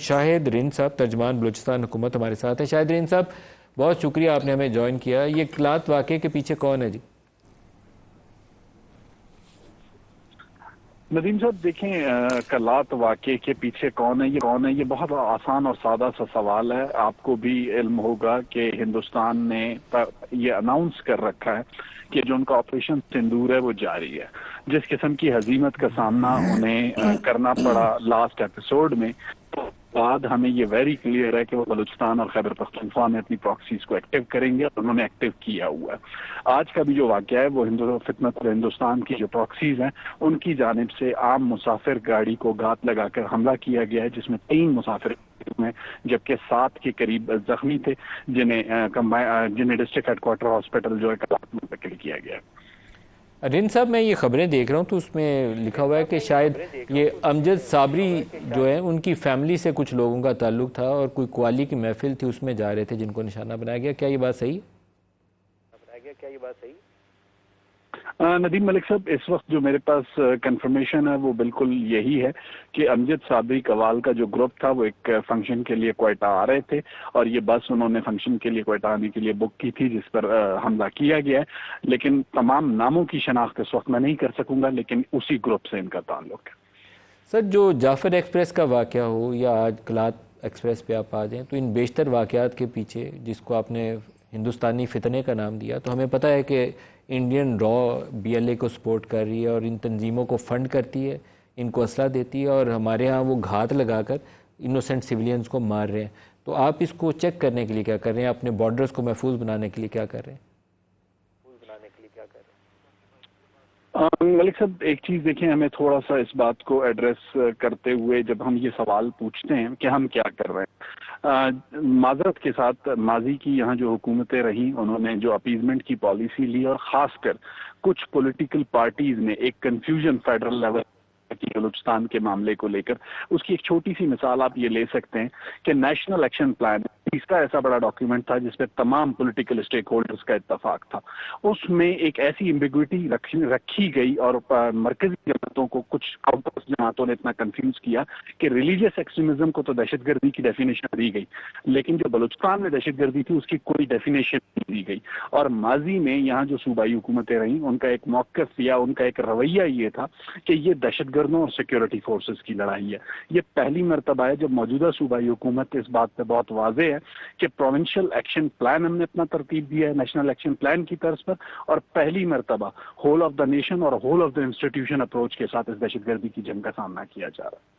شاہد رند صاحب ترجمان بلوچستان حکومت ہمارے ساتھ ہیں۔ شاہد رند صاحب، بہت شکریہ آپ نے ہمیں جوائن کیا۔ یہ کلات واقعے کے پیچھے کون ہے جی؟ ندیم صاحب دیکھیں، کلات واقعے کے پیچھے کون ہے یہ بہت آسان اور سادہ سا سوال ہے۔ آپ کو بھی علم ہوگا کہ ہندوستان نے یہ اناؤنس کر رکھا ہے کہ جو ان کا آپریشن سندور ہے وہ جاری ہے۔ جس قسم کی ہزیمت کا سامنا انہیں کرنا پڑا لاسٹ ایپیسوڈ میں، بعد ہمیں یہ ویری کلیئر ہے کہ وہ بلوچستان اور خیبر پختونخوا میں اپنی پراکسیز کو ایکٹیو کریں گے، اور انہوں نے ایکٹیو کیا ہوا ہے۔ آج کا بھی جو واقعہ ہے وہ فتنت ہندوستان کی جو پراکسیز ہیں ان کی جانب سے عام مسافر گاڑی کو گھات لگا کر حملہ کیا گیا ہے، جس میں 3 مسافر ہیں جبکہ 7 کے قریب زخمی تھے، جنہیں ڈسٹرکٹ ہیڈ کوارٹر ہاسپٹل جو ہے کلات منتقل کیا گیا ہے۔ رند صاحب، میں یہ خبریں دیکھ رہا ہوں تو اس میں لکھا ہوا ہے کہ شاید یہ امجد صابری جو ہے ان کی فیملی سے کچھ لوگوں کا تعلق تھا اور کوئی قوالی کی محفل تھی، اس میں جا رہے تھے جن کو نشانہ بنایا گیا۔ کیا یہ بات صحیح ہے؟ ندیم ملک صاحب، اس وقت جو میرے پاس کنفرمیشن ہے وہ بالکل یہی ہے کہ امجد صابری قوال کا جو گروپ تھا وہ ایک فنکشن کے لیے کوئٹہ آ رہے تھے، اور یہ بس انہوں نے فنکشن کے لیے کوئٹہ آنے کے لیے بک کی تھی جس پر حملہ کیا گیا ہے۔ لیکن تمام ناموں کی شناخت اس وقت میں نہیں کر سکوں گا، لیکن اسی گروپ سے ان کا تعلق ہے۔ سر، جو جعفر ایکسپریس کا واقعہ ہو یا آج کلات ایکسپریس پہ آپ آ جائیں، تو ان بیشتر واقعات کے پیچھے جس کو آپ نے ہندوستانی فتنے کا نام دیا، تو ہمیں پتہ ہے کہ انڈین را بی ایل اے کو سپورٹ کر رہی ہے اور ان تنظیموں کو فنڈ کرتی ہے، ان کو اسلحہ دیتی ہے، اور ہمارے ہاں وہ گھات لگا کر انوسنٹ سویلینز کو مار رہے ہیں۔ تو آپ اس کو چیک کرنے کے لیے کیا کر رہے ہیں؟ اپنے بارڈرز کو محفوظ بنانے کے لیے کیا کر رہے ہیں؟ ملک صاحب، ایک چیز دیکھیں، ہمیں تھوڑا سا اس بات کو ایڈریس کرتے ہوئے جب ہم یہ سوال پوچھتے ہیں کہ ہم کیا کر رہے ہیں، معذرت کے ساتھ ماضی کی یہاں جو حکومتیں رہیں انہوں نے جو اپیزمنٹ کی پالیسی لی، اور خاص کر کچھ پولیٹیکل پارٹیز نے ایک کنفیوژن فیڈرل لیول کی بلوچستان کے معاملے کو لے کر، اس کی ایک چھوٹی سی مثال آپ یہ لے سکتے ہیں کہ نیشنل ایکشن پلان تیسرا ایسا بڑا ڈاکیومنٹ تھا جس پہ تمام پولیٹیکل اسٹیک ہولڈرز کا اتفاق تھا۔ اس میں ایک ایسی ایمبیگوٹی رکھی گئی اور مرکزی جماعتوں کو کچھ آؤٹپوسٹ جماعتوں نے اتنا کنفیوز کیا کہ ریلیجیس ایکسٹریمزم کو تو دہشت گردی کی ڈیفینیشن دی گئی، لیکن جو بلوچستان میں دہشت گردی تھی اس کی کوئی ڈیفینیشن نہیں دی گئی۔ اور ماضی میں یہاں جو صوبائی حکومتیں رہیں ان کا ایک موقف یا ان کا ایک رویہ یہ تھا کہ یہ دہشت گردوں اور سیکیورٹی فورسز کی لڑائی ہے۔ یہ پہلی مرتبہ ہے جب موجودہ صوبائی حکومت اس بات پہ بہت واضح ہے کہ پروونشل ایکشن پلان ہم نے اپنا ترتیب دیا ہے نیشنل ایکشن پلان کی طرز پر، اور پہلی مرتبہ ہول آف دا نیشن اور whole of the institution approach کے ساتھ اس دہشت گردی کی جنگ کا سامنا کیا جا رہا ہے۔